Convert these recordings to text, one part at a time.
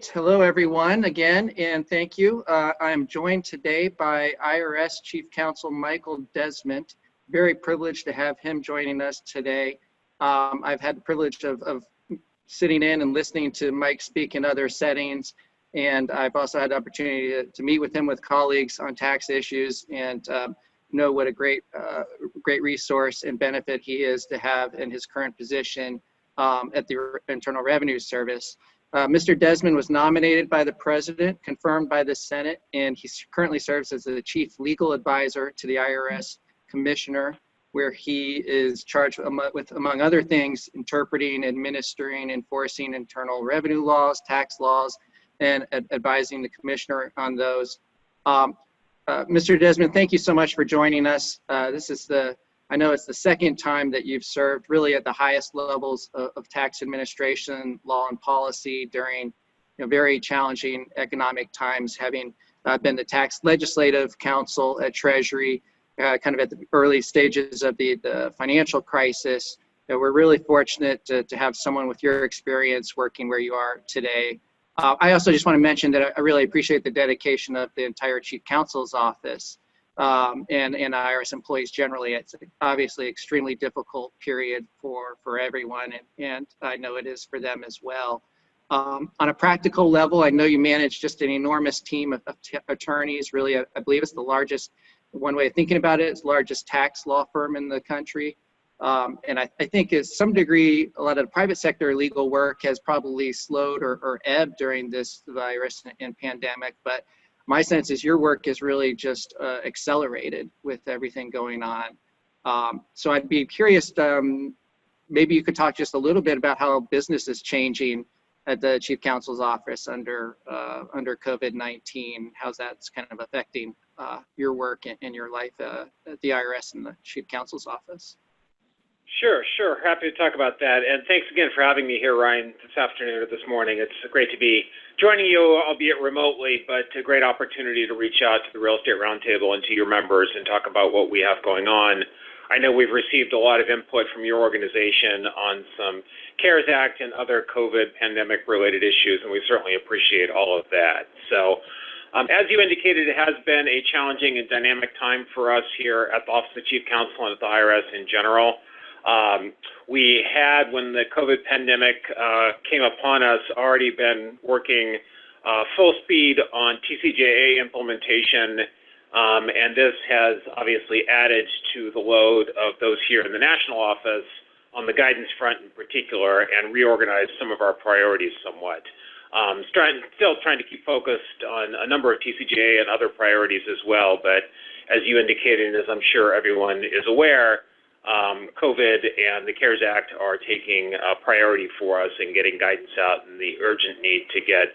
right. Hello, everyone, again, and thank you. I'm joined today by IRS Chief Counsel Michael Desmond. Very privileged to have him joining us today. I've had the privilege of sitting in and listening to Mike speak in other settings, and I've also had the opportunity to meet with him with colleagues on tax issues and know what a great resource and benefit he is to have in his current position at the Internal Revenue Service. Mr. Desmond was nominated by the President, confirmed by the Senate, and he currently serves as the Chief Legal Advisor to the IRS Commissioner, where he is charged with, among other things, interpreting, administering, enforcing internal revenue laws, tax laws, and advising the Commissioner on those. Mr. Desmond, thank you so much for joining us. I know it's the second time that you've served really at the highest levels of tax administration, law, and policy during very challenging economic times, having been the tax legislative counsel at Treasury, kind of at the early stages of the financial crisis. We're really fortunate to have someone with your experience working where you are today. I also just want to mention that I really appreciate the dedication of the entire Chief Counsel's office. And IRS employees generally. It's obviously extremely difficult period for everyone, and I know it is for them as well. On a practical level, I know you manage just an enormous team of attorneys. Really, I believe it's the largest, one way of thinking about it, is the largest tax law firm in the country. And I think to some degree, a lot of the private sector legal work has probably slowed or ebbed during this virus and pandemic, but my sense is your work is really just accelerated with everything going on. So I'd be curious, maybe you could talk just a little bit about how business is changing at the Chief Counsel's office under COVID-19, how that's kind of affecting your work and your life at the IRS and the Chief Counsel's office. Sure. Happy to talk about that. And thanks again for having me here, Ryan, this afternoon or this morning. It's great to be joining you, albeit remotely, but a great opportunity to reach out to the Real Estate Roundtable and to your members and talk about what we have going on. I know we've received a lot of input from your organization on some CARES Act and other COVID pandemic-related issues, and we certainly appreciate all of that. So, as you indicated, it has been a challenging and dynamic time for us here at the Office of Chief Counsel and at the IRS in general. We had, when the COVID pandemic came upon us, already been working full speed on TCJA implementation, and this has obviously added to the load of those here in the national office on the guidance front in particular, and reorganized some of our priorities somewhat. Still trying to keep focused on a number of TCJA and other priorities as well, but as you indicated, as I'm sure everyone is aware, COVID and the CARES Act are taking priority for us in getting guidance out and the urgent need to get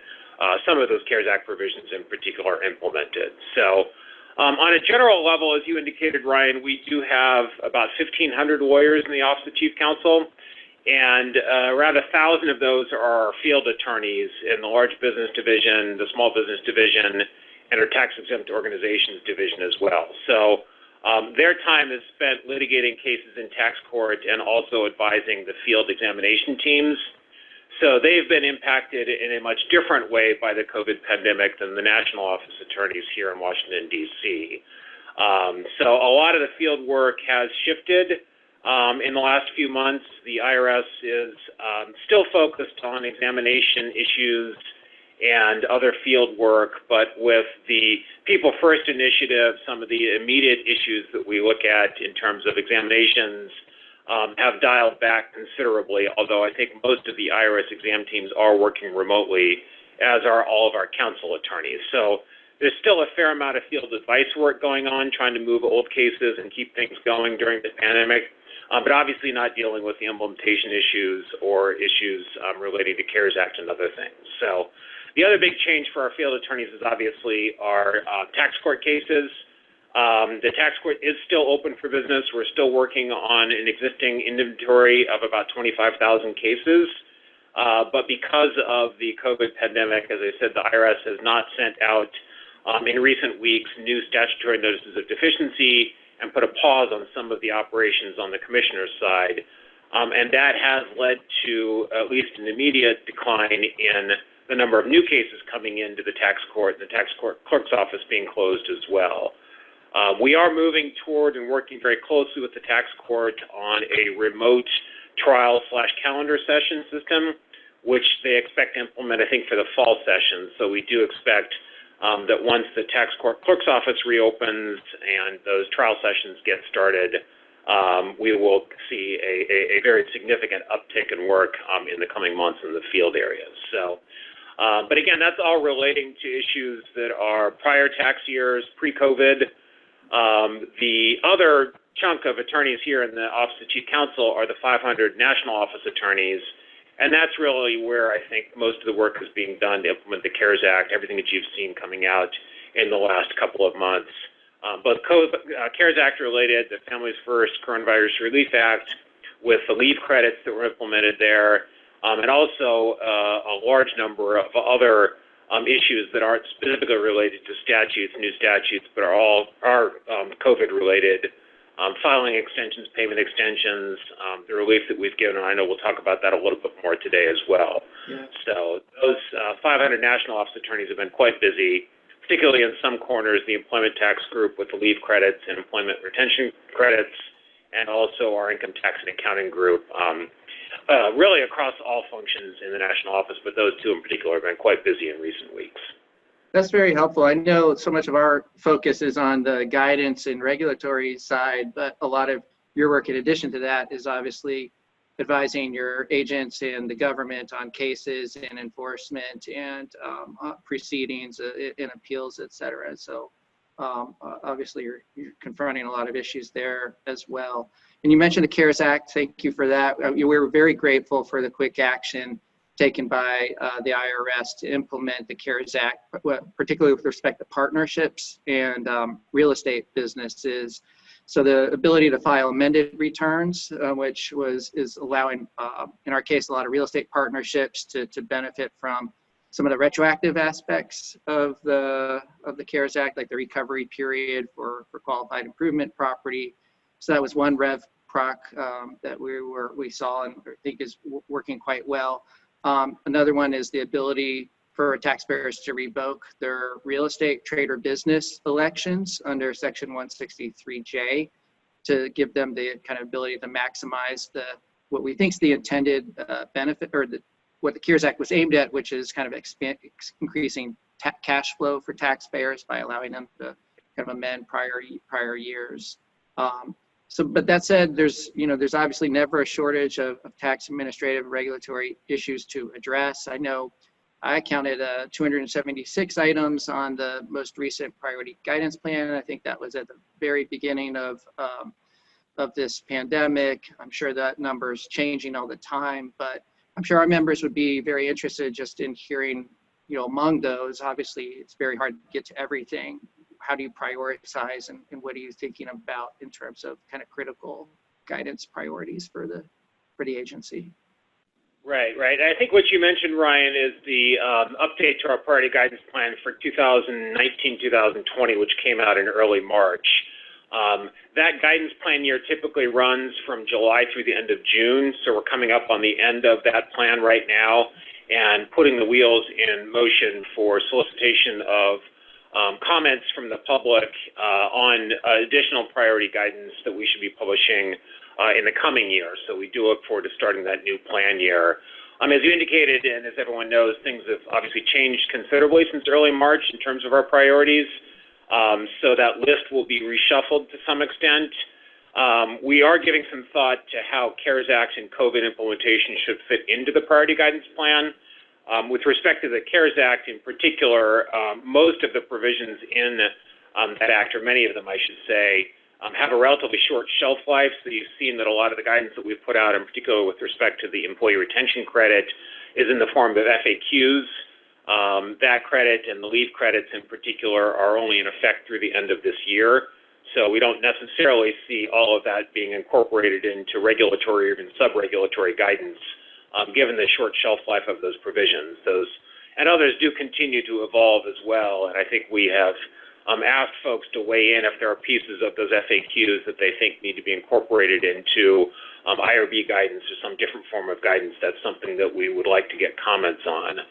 some of those CARES Act provisions in particular implemented. So on a general level, as you indicated, Ryan, we do have about 1,500 lawyers in the Office of Chief Counsel, and around 1,000 of those are our field attorneys in the large business division, the small business division, and our tax-exempt organizations division as well. So their time is spent litigating cases in tax court and also advising the field examination teams. So they've been impacted in a much different way by the COVID pandemic than the national office attorneys here in Washington, D.C. So a lot of the field work has shifted in the last few months. The IRS is still focused on examination issues and other field work, but with the People First initiative, some of the immediate issues that we look at in terms of examinations have dialed back considerably, although I think most of the IRS exam teams are working remotely, as are all of our counsel attorneys. So there's still a fair amount of field advice work going on, trying to move old cases and keep things going during the pandemic, but obviously not dealing with the implementation issues or issues relating to CARES Act and other things. So the other big change for our field attorneys is obviously our tax court cases. The tax court is still open for business. We're still working on an existing inventory of about 25,000 cases. But because of the COVID pandemic, as I said, the IRS has not sent out in recent weeks new statutory notices of deficiency and put a pause on some of the operations on the commissioner's side. And that has led to at least an immediate decline in the number of new cases coming into the tax court and the tax court clerk's office being closed as well. We are moving toward and working very closely with the tax court on a remote trial/calendar session system, which they expect to implement, I think, for the fall session. So we do expect that once the tax court clerk's office reopens and those trial sessions get started, we will see a very significant uptick in work in the coming months in the field areas. So, but again, that's all relating to issues that are prior tax years, pre-COVID. The other chunk of attorneys here in the Office of Chief Counsel are the 500 national office attorneys, and that's really where I think most of the work is being done to implement the CARES Act, everything that you've seen coming out in the last couple of months. Both CARES Act related, the Families First Coronavirus Relief Act with the leave credits that were implemented there, and also a large number of other issues that aren't specifically related to statutes, new statutes, but are COVID related. Filing extensions, payment extensions, the relief that we've given, and I know we'll talk about that a little bit more today as well. Yeah. So those 500 national office attorneys have been quite busy, particularly in some corners, the employment tax group with the leave credits and employment retention credits, and also our income tax and accounting group, really across all functions in the national office, but those two in particular have been quite busy in recent weeks. That's very helpful. I know so much of our focus is on the guidance and regulatory side, but a lot of your work in addition to that is obviously advising your agents and the government on cases and enforcement and proceedings and appeals, et cetera. So obviously you're confronting a lot of issues there as well. And you mentioned the CARES Act. Thank you for that. We were very grateful for the quick action taken by the IRS to implement the CARES Act, particularly with respect to partnerships and real estate businesses. So the ability to file amended returns, which is allowing, in our case, a lot of real estate partnerships to benefit from some of the retroactive aspects of the CARES Act, like the recovery period for qualified improvement property. So that was one rev proc that we saw and I think is working quite well. Another one is the ability for taxpayers to revoke their real estate, trade, or business elections under Section 163J to give them the kind of ability to maximize what we think is the intended benefit, or what the CARES Act was aimed at, which is kind of increasing cash flow for taxpayers by allowing them to kind of amend prior years. But that said, there's obviously never a shortage of tax administrative regulatory issues to address. I know I counted 276 items on the most recent priority guidance plan. And I think that was at the very beginning of this pandemic. I'm sure that number is changing all the time, but I'm sure our members would be very interested just in hearing, among those. Obviously, it's very hard to get to everything. How do you prioritize, and what are you thinking about in terms of kind of critical guidance priorities for the agency? Right. I think what you mentioned, Ryan, is the update to our priority guidance plan for 2019-2020, which came out in early March. That guidance plan year typically runs from July through the end of June, so we're coming up on the end of that plan right now and putting the wheels in motion for solicitation of comments from the public on additional priority guidance that we should be publishing in the coming year. So we do look forward to starting that new plan year. As you indicated, and as everyone knows, things have obviously changed considerably since early March in terms of our priorities. So that list will be reshuffled to some extent. We are giving some thought to how CARES Act and COVID implementation should fit into the priority guidance plan. With respect to the CARES Act in particular, most of the provisions in that act, or many of them I should say, have a relatively short shelf life. So you've seen that a lot of the guidance that we've put out, in particular with respect to the employee retention credit, is in the form of FAQs. That credit and the leave credits in particular are only in effect through the end of this year. So we don't necessarily see all of that being incorporated into regulatory or even sub-regulatory guidance, given the short shelf life of those provisions. Those and others do continue to evolve as well, and I think we have asked folks to weigh in if there are pieces of those FAQs that they think need to be incorporated into IRB guidance or some different form of guidance. That's something that we would like to get comments on.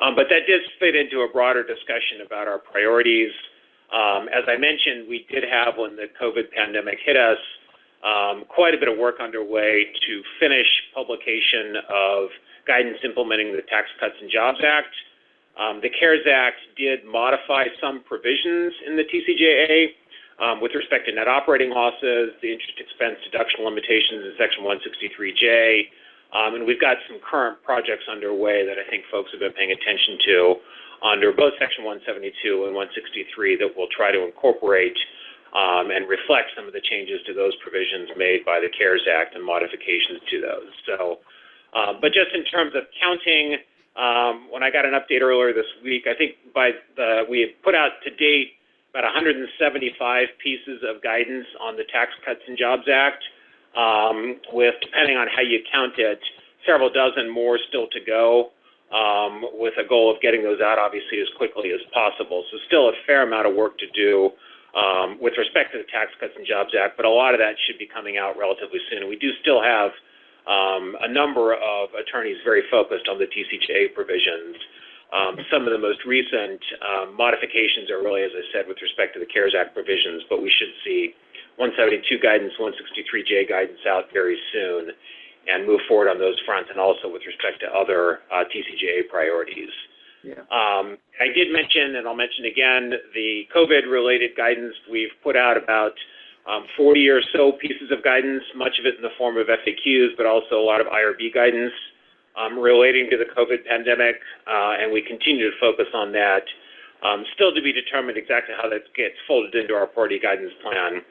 But that does fit into a broader discussion about our priorities. As I mentioned, we did have, when the COVID pandemic hit us, quite a bit of work underway to finish publication of guidance implementing the Tax Cuts and Jobs Act. The CARES Act did modify some provisions in the TCJA with respect to net operating losses, the interest expense deduction limitations in Section 163J, and we've got some current projects underway that I think folks have been paying attention to under both Section 172 and 163 that will try to incorporate and reflect some of the changes to those provisions made by the CARES Act and modifications to those. So, but just in terms of counting, when I got an update earlier this week, I think we have put out to date about 175 pieces of guidance on the Tax Cuts and Jobs Act, with, depending on how you count it, several dozen more still to go, with a goal of getting those out, obviously, as quickly as possible. So still a fair amount of work to do with respect to the Tax Cuts and Jobs Act, but a lot of that should be coming out relatively soon. And we do still have a number of attorneys very focused on the TCJA provisions. Some of the most recent modifications are really, as I said, with respect to the CARES Act provisions, but we should see 172 guidance, 163J guidance out very soon and move forward on those fronts, and also with respect to other TCJA priorities. Yeah. I did mention, and I'll mention again, the COVID-related guidance. We've put out about 40 or so pieces of guidance, much of it in the form of FAQs, but also a lot of IRB guidance relating to the COVID pandemic, and we continue to focus on that. Still to be determined exactly how that gets folded into our priority guidance plan,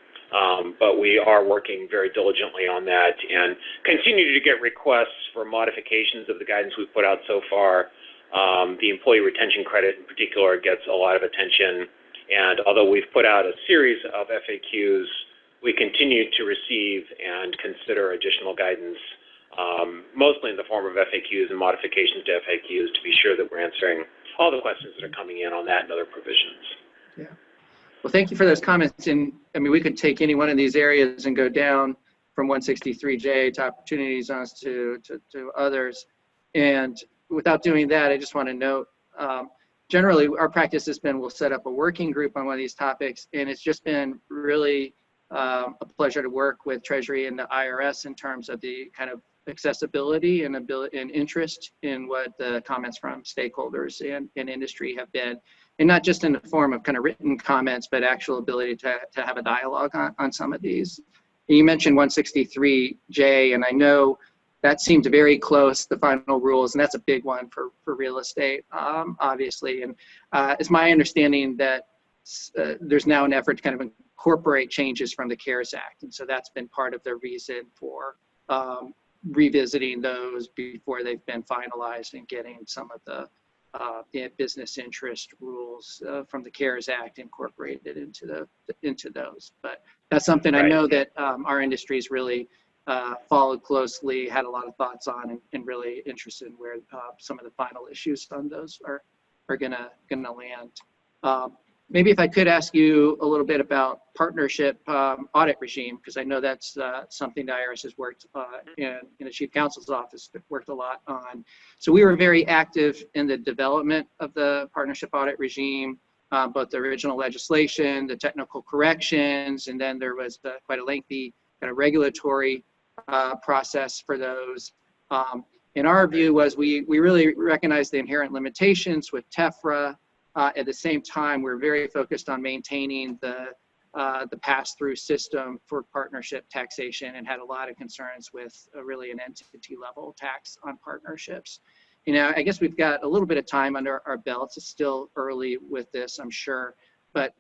but we are working very diligently on that and continue to get requests for modifications of the guidance we've put out so far. The employee retention credit in particular gets a lot of attention, and although we've put out a series of FAQs, we continue to receive and consider additional guidance, mostly in the form of FAQs and modifications to FAQs, to be sure that we're answering all the questions that are coming in on that and other provisions. Yeah. Well, thank you for those comments. And I mean, we could take any one of these areas and go down from 163J to opportunity zones to others. And without doing that, I just want to note, generally our practice has been, we'll set up a working group on one of these topics, and it's just been really a pleasure to work with Treasury and the IRS in terms of the kind of accessibility and ability and interest in what the comments from stakeholders and industry have been, and not just in the form of kind of written comments, but actual ability to have a dialogue on some of these. And you mentioned 163J, and I know that seemed very close, the final rules, and that's a big one for real estate, obviously. And it's my understanding that there's now an effort to kind of incorporate changes from the CARES Act. And so that's been part of the reason for revisiting those before they've been finalized and getting some of the business interest rules from the CARES Act incorporated into those. But that's something I know that our industry's really followed closely, had a lot of thoughts on, and really interested in where some of the final issues on those are gonna land. Maybe if I could ask you a little bit about partnership audit regime, because I know that's something the IRS has worked in the Chief Counsel's office worked a lot on. So we were very active in the development of the partnership audit regime, both the original legislation, the technical corrections, and then there was quite a lengthy kind of regulatory process for those. In our view was we really recognized the inherent limitations with TEFRA. At the same time, we're very focused on maintaining the pass-through system for partnership taxation, and had a lot of concerns with really an entity level tax on partnerships. You know, I guess we've got a little bit of time under our belts. It's still early with this, I'm sure, but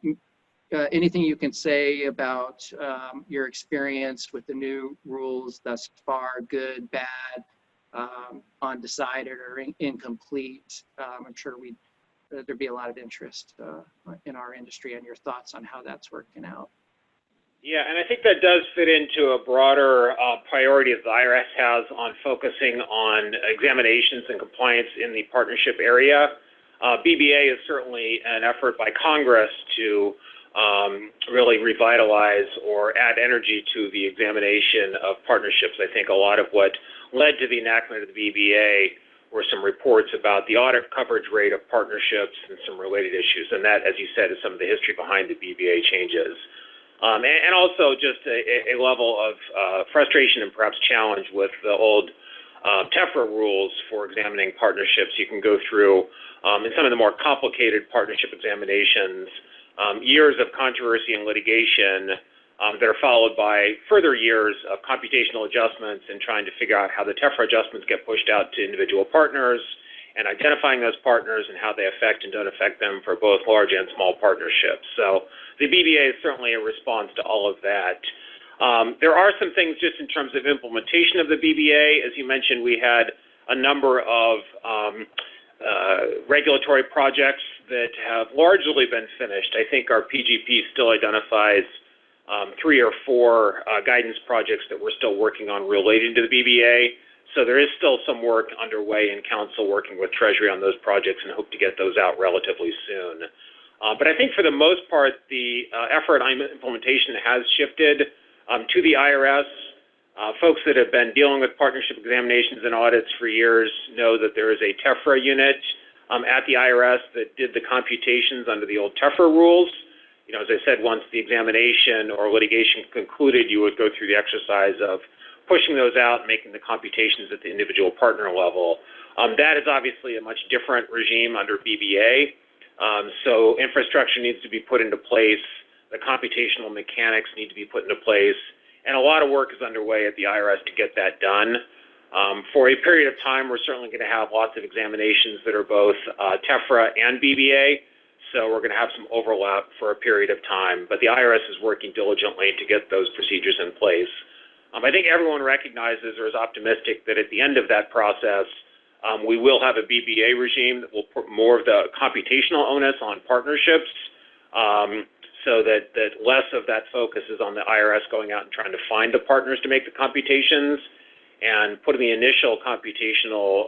anything you can say about your experience with the new rules thus far, good, bad, undecided, or incomplete? I'm sure there'd be a lot of interest in our industry and your thoughts on how that's working out. Yeah, and I think that does fit into a broader priority that the IRS has on focusing on examinations and compliance in the partnership area. BBA is certainly an effort by Congress to really revitalize or add energy to the examination of partnerships. I think a lot of what led to the enactment of the BBA were some reports about the audit coverage rate of partnerships and some related issues. And that, as you said, is some of the history behind the BBA changes. And also just a level of frustration and perhaps challenge with the old TEFRA rules for examining partnerships. You can go through, in some of the more complicated partnership examinations, years of controversy and litigation that are followed by further years of computational adjustments and trying to figure out how the TEFRA adjustments get pushed out to individual partners and identifying those partners and how they affect and don't affect them for both large and small partnerships. So the BBA is certainly a response to all of that. There are some things just in terms of implementation of the BBA. As you mentioned, we had a number of regulatory projects that have largely been finished. I think our PGP still identifies 3 or 4 guidance projects that we're still working on relating to the BBA. So there is still some work underway in Counsel working with Treasury on those projects and hope to get those out relatively soon. But I think for the most part, the effort on implementation has shifted to the IRS. Folks that have been dealing with partnership examinations and audits for years know that there is a TEFRA unit at the IRS that did the computations under the old TEFRA rules. You know, as I said, once the examination or litigation concluded, you would go through the exercise of pushing those out and making the computations at the individual partner level. That is obviously a much different regime under BBA. So infrastructure needs to be put into place. The computational mechanics need to be put into place. And a lot of work is underway at the IRS to get that done. For a period of time, we're certainly going to have lots of examinations that are both TEFRA and BBA. So we're going to have some overlap for a period of time. But the IRS is working diligently to get those procedures in place. I think everyone recognizes or is optimistic that at the end of that process, we will have a BBA regime that will put more of the computational onus on partnerships so that less of that focus is on the IRS going out and trying to find the partners to make the computations and putting the initial computational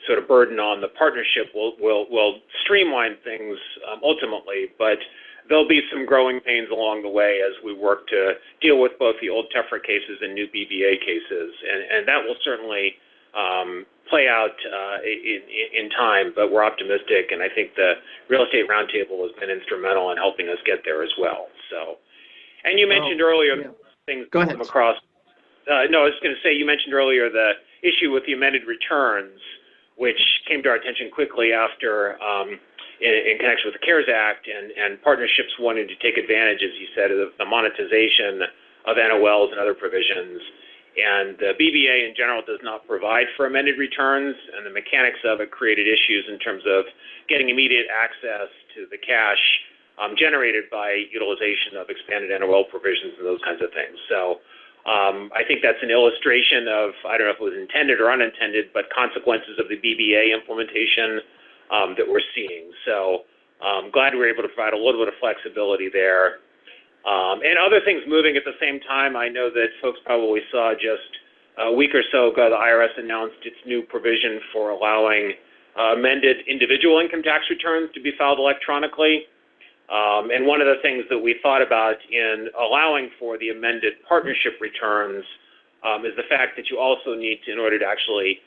sort of burden on the partnership will streamline things ultimately, but there'll be some growing pains along the way as we work to deal with both the old TEFRA cases and new BBA cases, and that will certainly play out in time, but we're optimistic, and I think the Real Estate Roundtable has been instrumental in helping us get there as well. So, and you mentioned earlier things Go ahead. come across. No, I was going to say, you mentioned earlier the issue with the amended returns, which came to our attention quickly after in connection with the CARES Act and partnerships wanting to take advantage, as you said, of the monetization of NOLs and other provisions. And the BBA in general does not provide for amended returns, and the mechanics of it created issues in terms of getting immediate access to the cash generated by utilization of expanded NOL provisions and those kinds of things. So I think that's an illustration of, I don't know if it was intended or unintended, but consequences of the BBA implementation that we're seeing. So I'm glad we were able to provide a little bit of flexibility there. And other things moving at the same time. I know that folks probably saw just a week or so ago, the IRS announced its new provision for allowing amended individual income tax returns to be filed electronically. And one of the things that we thought about in allowing for the amended partnership returns is the fact that you also need to, in order to actually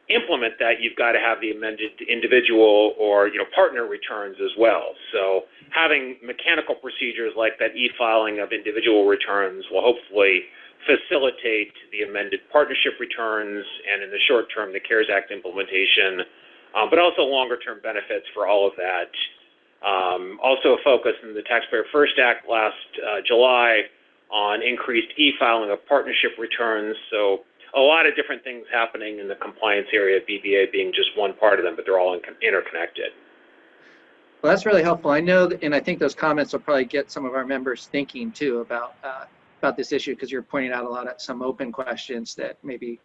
implement that, you've got to have the amended individual or partner returns as well. So having mechanical procedures like that e-filing of individual returns will hopefully facilitate the amended partnership returns and in the short term the CARES Act implementation, but also longer term benefits for all of that. Also a focus in the Taxpayer First Act last July on increased e-filing of partnership returns. So a lot of different things happening in the compliance area, BBA being just one part of them, but they're all interconnected. Well, that's really helpful. I know, and I think those comments will probably get some of our members thinking too about this issue, because you're pointing out some open questions that maybe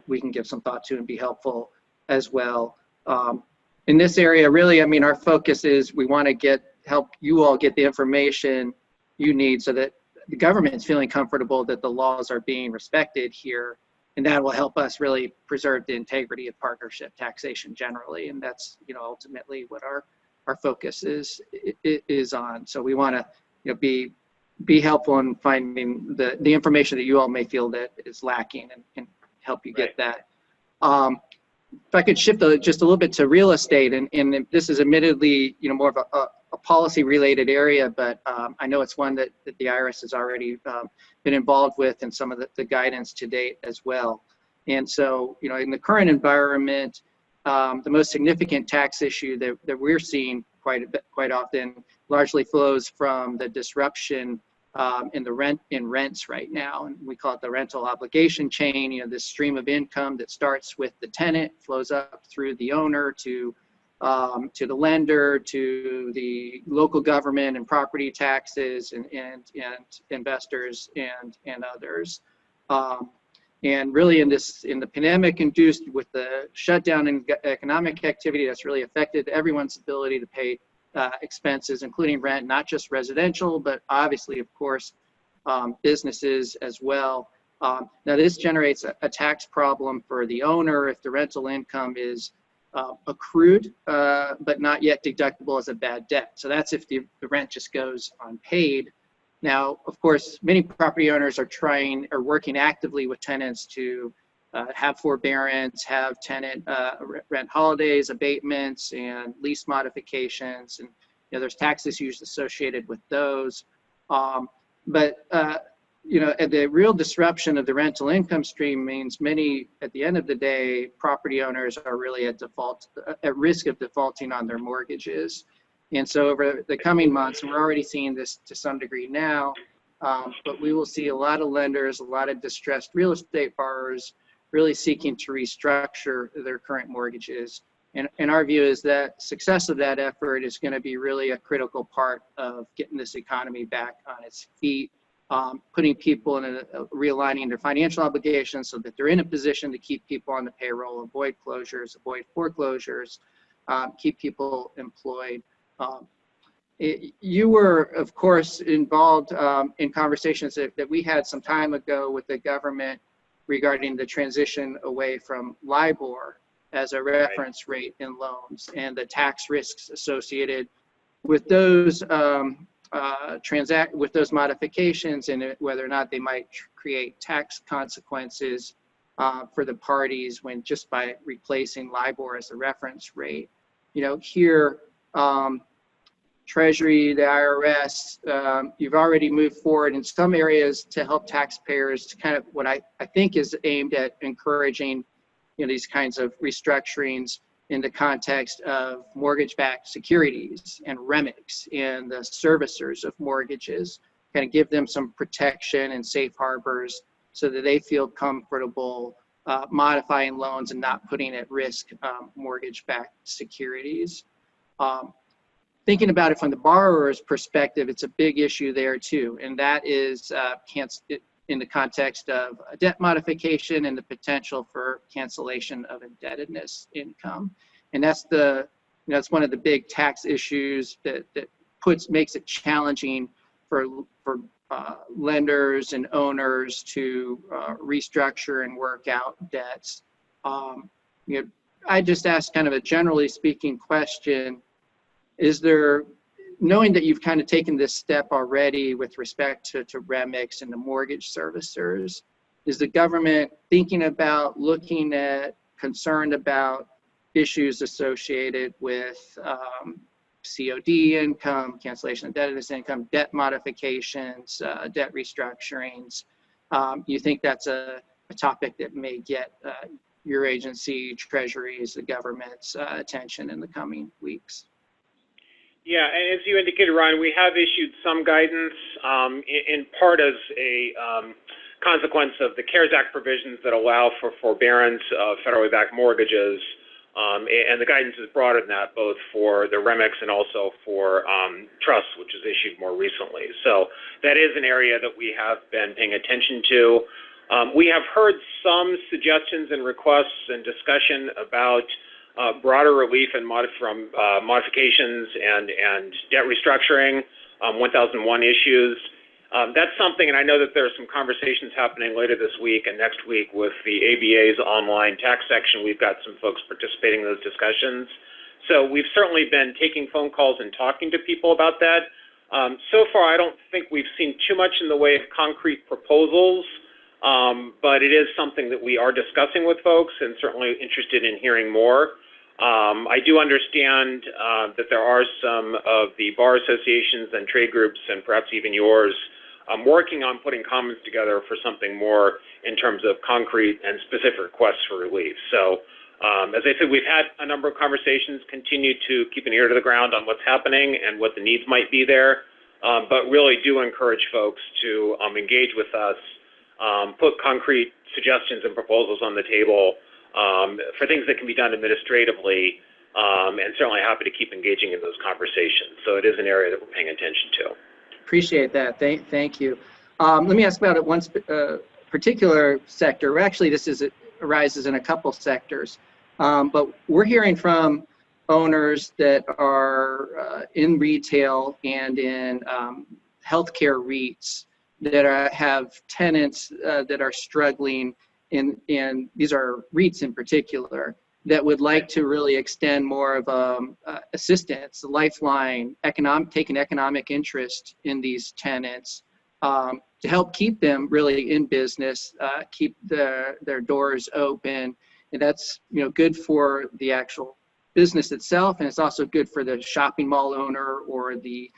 we can give some thought to and be helpful as well. In this area, really, I mean, our focus is we want to help you all get the information you need so that the government is feeling comfortable that the laws are being respected here, and that will help us really preserve the integrity of partnership taxation generally, and that's ultimately what our focus is on. So we want to be helpful in finding the information that you all may feel that is lacking and help you get that. if I could shift just a little bit to real estate, and this is admittedly, more of a policy-related area, but I know it's one that the IRS has already been involved with in some of the guidance to date as well. And so, in the current environment, the most significant tax issue that we're seeing quite often largely flows from the disruption in rents right now, and we call it the rental obligation chain. This stream of income that starts with the tenant, flows up through the owner to the lender, to the local government and property taxes and investors and others. And really in the pandemic induced with the shutdown in economic activity, that's really affected everyone's ability to pay expenses, including rent, not just residential, but obviously, of course, businesses as well. Now, this generates a tax problem for the owner if the rental income is accrued, but not yet deductible as a bad debt. So that's if the rent just goes unpaid. Now, of course, many property owners are working actively with tenants to have forbearance, have tenant rent holidays, abatements, and lease modifications, and there's tax issues associated with those. But the real disruption of the rental income stream means many, at the end of the day, property owners are really at risk of defaulting on their mortgages. And so over the coming months, and we're already seeing this to some degree now, but we will see a lot of lenders, a lot of distressed real estate borrowers really seeking to restructure their current mortgages. And our view is that success of that effort is going to be really a critical part of getting this economy back on its feet, putting people in realigning their financial obligations so that they're in a position to keep people on the payroll, avoid closures, avoid foreclosures, keep people employed. You were, of course, involved in conversations that we had some time ago with the government regarding the transition away from LIBOR as a reference rate in loans and the tax risks associated with those with those modifications, and whether or not they might create tax consequences for the parties when just by replacing LIBOR as a reference rate. Here, Treasury, the IRS, you've already moved forward in some areas to help taxpayers to kind of what I think is aimed at encouraging these kinds of restructurings in the context of mortgage-backed securities and REMICs and the servicers of mortgages, kind of give them some protection and safe harbors so that they feel comfortable modifying loans and not putting at risk mortgage-backed securities. Thinking about it from the borrower's perspective, it's a big issue there too, and that is in the context of a debt modification and the potential for cancellation of indebtedness income. And that's one of the big tax issues that makes it challenging for lenders and owners to restructure and work out debts. I just asked kind of a generally speaking question. Is there, knowing that you've kind of taken this step already with respect to REMICs and the mortgage servicers, is the government thinking about, looking at, concerned about issues associated with COD income, cancellation of indebtedness income, debt modifications, debt restructurings? You think that's a topic that may get your agency, Treasuries, the government's attention in the coming weeks? Yeah, and as you indicated, Ryan, we have issued some guidance in part as a consequence of the CARES Act provisions that allow for forbearance of federally backed mortgages. And the guidance is broader than that, both for the REMICs and also for trusts, which is issued more recently. So that is an area that we have been paying attention to. We have heard some suggestions and requests and discussion about broader relief and from modifications and debt restructuring, 1001 issues. That's something, and I know that there are some conversations happening later this week and next week with the ABA's online tax section. We've got some folks participating in those discussions. So we've certainly been taking phone calls and talking to people about that. So far, I don't think we've seen too much in the way of concrete proposals but it is something that we are discussing with folks and certainly interested in hearing more. I do understand that there are some of the bar associations and trade groups, and perhaps even yours, working on putting comments together for something more in terms of concrete and specific requests for relief. So, as I said, we've had a number of conversations, continue to keep an ear to the ground on what's happening and what the needs might be there, but really do encourage folks to engage with us, put concrete suggestions and proposals on the table for things that can be done administratively, and certainly happy to keep engaging in those conversations. So it is an area that we're paying attention to. Appreciate that. Thank you. Let me ask about it one particular sector. Actually, arises in a couple sectors, but we're hearing from owners that are in retail and in healthcare REITs that have tenants that are struggling, and these are REITs in particular, that would like to really extend more of assistance, lifeline, taking economic interest in these tenants to help keep them really in business, keep their doors open. And that's good for the actual business itself, and it's also good for the shopping mall owner or the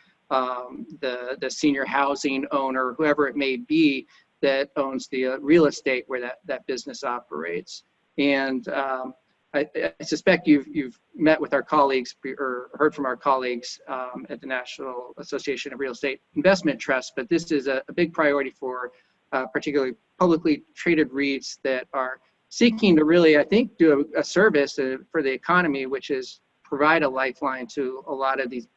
senior housing owner, whoever it may be that owns the real estate where that business operates. And I suspect you've met with our colleagues or heard from our colleagues at the National Association of Real Estate Investment Trusts, but this is a big priority for particularly publicly traded REITs that are seeking to really, I think, do a service for the economy, which is provide a lifeline to a lot of these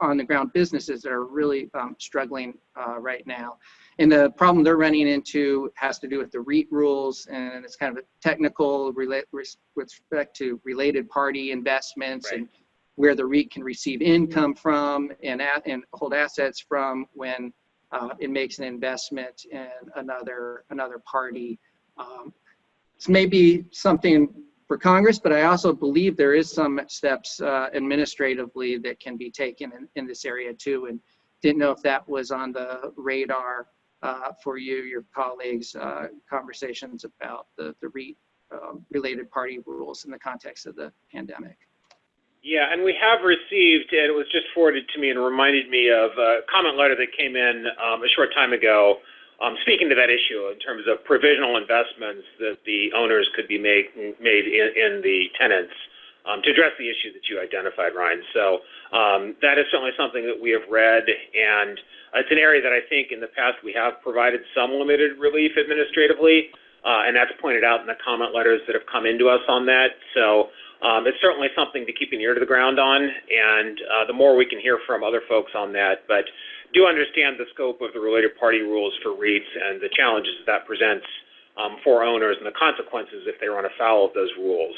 on-the-ground businesses that are really struggling right now. And the problem they're running into has to do with the REIT rules, and it's kind of a technical with respect to related party investments, right, and where the REIT can receive income from and hold assets from when it makes an investment in another party. It's maybe something for Congress, but I also believe there is some steps administratively that can be taken in this area too, and didn't know if that was on the radar for you, your colleagues, conversations about the REIT related party rules in the context of the pandemic. Yeah, and we have received, and it was just forwarded to me and reminded me of a comment letter that came in a short time ago, speaking to that issue in terms of provisional investments that the owners could be made in the tenants to address the issue that you identified, Ryan. So that is certainly something that we have read, and it's an area that I think in the past we have provided some limited relief administratively, and that's pointed out in the comment letters that have come into us on that. So it's certainly something to keep an ear to the ground on, and the more we can hear from other folks on that, but do understand the scope of the related party rules for REITs and the challenges that presents for owners and the consequences if they run afoul of those rules.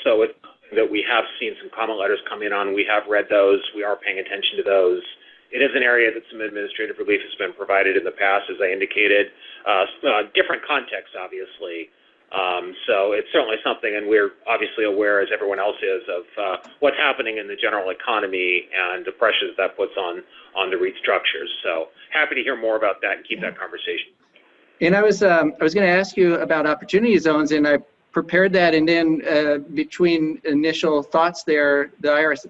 So it's that we have seen some comment letters come in on. We have read those. We are paying attention to those. It is an area that some administrative relief has been provided in the past, as I indicated. Different contexts, obviously. So it's certainly something, and we're obviously aware, as everyone else is, of what's happening in the general economy and the pressures that puts on the REIT structures. So happy to hear more about that and keep that conversation. And I was going to ask you about opportunity zones, and I prepared that, and then between initial thoughts there, the IRS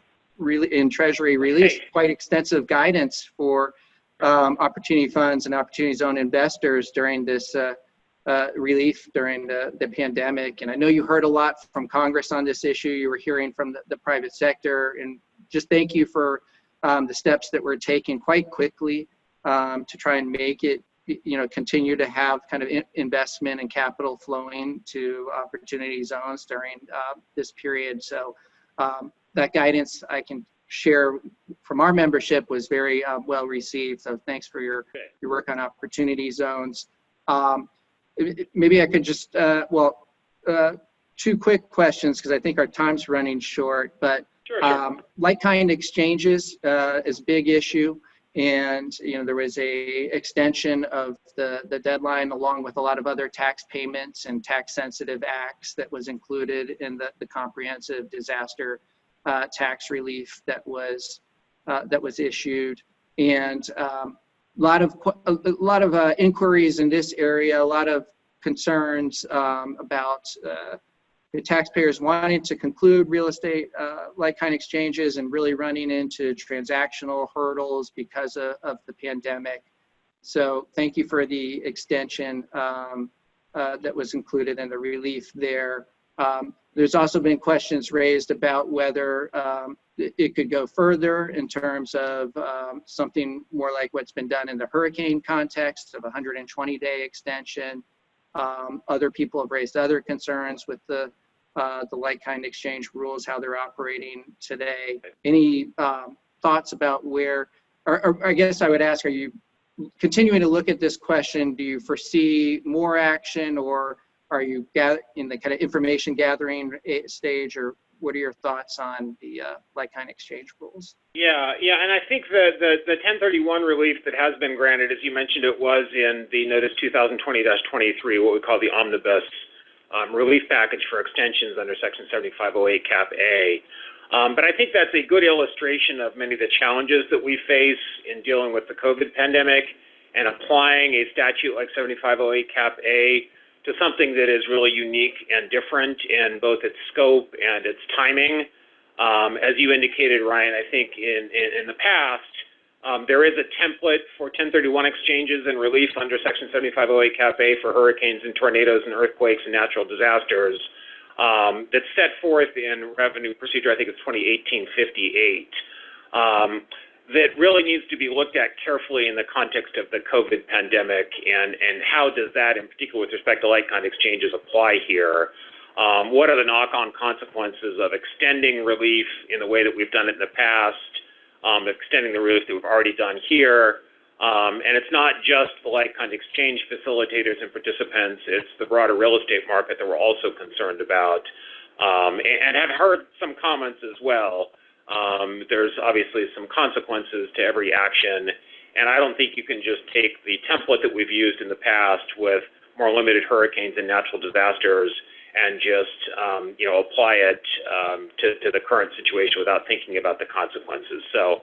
in Treasury released quite extensive guidance for opportunity funds and opportunity zone investors during this relief during the pandemic. And I know you heard a lot from Congress on this issue. You were hearing from the private sector, and just thank you for the steps that were taken quite quickly to try and make it, continue to have kind of investment and capital flowing to opportunity zones during this period. So that guidance I can share from our membership was very well received. So thanks for your work on opportunity zones. Maybe I could just, two quick questions because I think our time's running short, but sure. Like-kind exchanges is a big issue. And, there was a extension of the deadline along with a lot of other tax payments and tax sensitive acts that was included in the comprehensive disaster tax relief that was issued. And lot of inquiries in this area, a lot of concerns about the taxpayers wanting to conclude real estate like-kind exchanges and really running into transactional hurdles because of the pandemic. So thank you for the extension that was included in the relief there. There's also been questions raised about whether it could go further in terms of something more like what's been done in the hurricane context of a 120-day extension. Other people have raised other concerns with the like-kind exchange rules, how they're operating today. Any thoughts about where, or I guess I would ask, are you continuing to look at this question? Do you foresee more action, or are you in the kind of information gathering stage, or what are your thoughts on the like-kind exchange rules? Yeah, and I think the 1031 relief that has been granted, as you mentioned, it was in the Notice 2020-23, what we call the Omnibus relief package for extensions under Section 7508 Cap A. But I think that's a good illustration of many of the challenges that we face in dealing with the COVID pandemic and applying a statute like 7508 Cap A to something that is really unique and different in both its scope and its timing. As you indicated, Ryan, I think in the past, there is a template for 1031 exchanges and relief under Section 7508 Cap A for hurricanes and tornadoes and earthquakes and natural disasters that's set forth in Revenue Procedure, I think it's 2018-58. That really needs to be looked at carefully in the context of the COVID pandemic, and how does that, in particular with respect to like-kind exchanges, apply here? What are the knock-on consequences of extending relief in the way that we've done it in the past, extending the relief that we've already done here? And it's not just the like-kind exchange facilitators and participants, it's the broader real estate market that we're also concerned about, and have heard some comments as well. There's obviously some consequences to every action, and I don't think you can just take the template that we've used in the past with more limited hurricanes and natural disasters and just apply it to the current situation without thinking about the consequences. So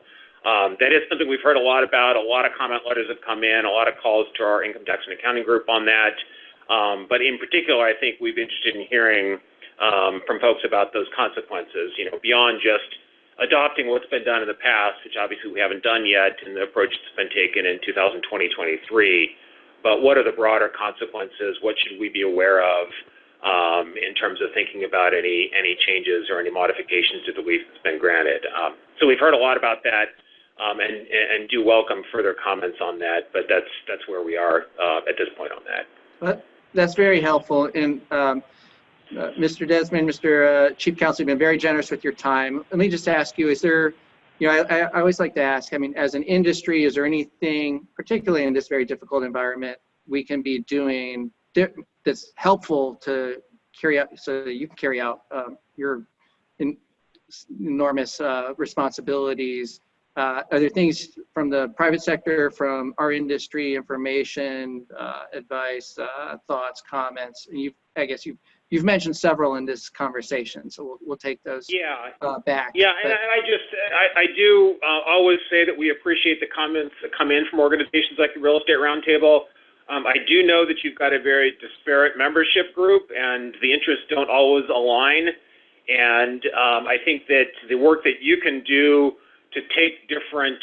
that is something we've heard a lot about. A lot of comment letters have come in, a lot of calls to our income tax and accounting group on that. But in particular, I think we've been interested in hearing from folks about those consequences, beyond just adopting what's been done in the past, which obviously we haven't done yet, and the approach that's been taken in 2020-23. But what are the broader consequences? What should we be aware of in terms of thinking about any changes or any modifications to the relief that's been granted? So we've heard a lot about that, and do welcome further comments on that. But that's where we are at this point on that. That's very helpful. And Mr. Desmond, Mr. Chief Counsel, you've been very generous with your time. Let me just ask you, is there, I always like to ask, as an industry, is there anything, particularly in this very difficult environment, we can be doing that's helpful to carry out, so that you can carry out your enormous responsibilities? Are there things from the private sector, from our industry, information, advice, thoughts, comments? And you've mentioned several in this conversation, so we'll take those back. Yeah, and I do always say that we appreciate the comments that come in from organizations like the Real Estate Roundtable. I do know that you've got a very disparate membership group, and the interests don't always align. And I think that the work that you can do to take different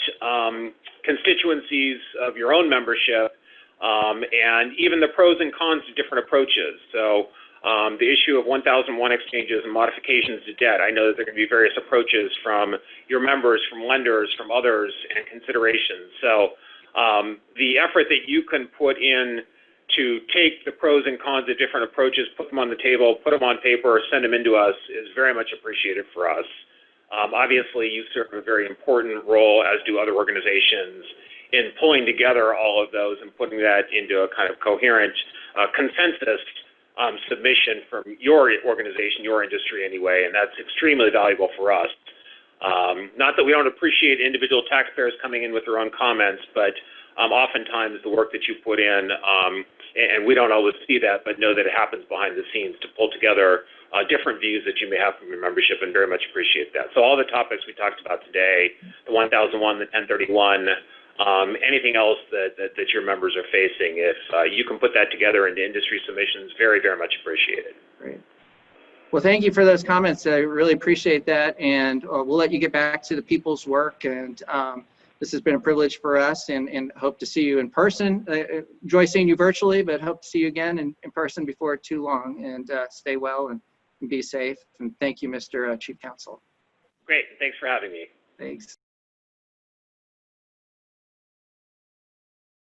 constituencies of your own membership and even the pros and cons to different approaches. So the issue of 1001 exchanges and modifications to debt, I know that there can be various approaches from your members, from lenders, from others, and considerations. So the effort that you can put in to take the pros and cons of different approaches, put them on the table, put them on paper, send them into us is very much appreciated for us. Obviously, you serve a very important role, as do other organizations, in pulling together all of those and putting that into a kind of coherent consensus submission from your organization, your industry anyway, and that's extremely valuable for us. Not that we don't appreciate individual taxpayers coming in with their own comments, but oftentimes the work that you put in, and we don't always see that, but know that it happens behind the scenes to pull together different views that you may have from your membership, and very much appreciate that. So all the topics we talked about today, the 1001, the 1031, anything else that your members are facing. If you can put that together into industry submissions, very, very much appreciated. Great. Well, thank you for those comments. I really appreciate that. And we'll let you get back to the people's work. And this has been a privilege for us, and hope to see you in person. Enjoy seeing you virtually, but hope to see you again in person before too long. And stay well and be safe. And thank you, Mr. Chief Counsel. Great. Thanks for having me. Thanks.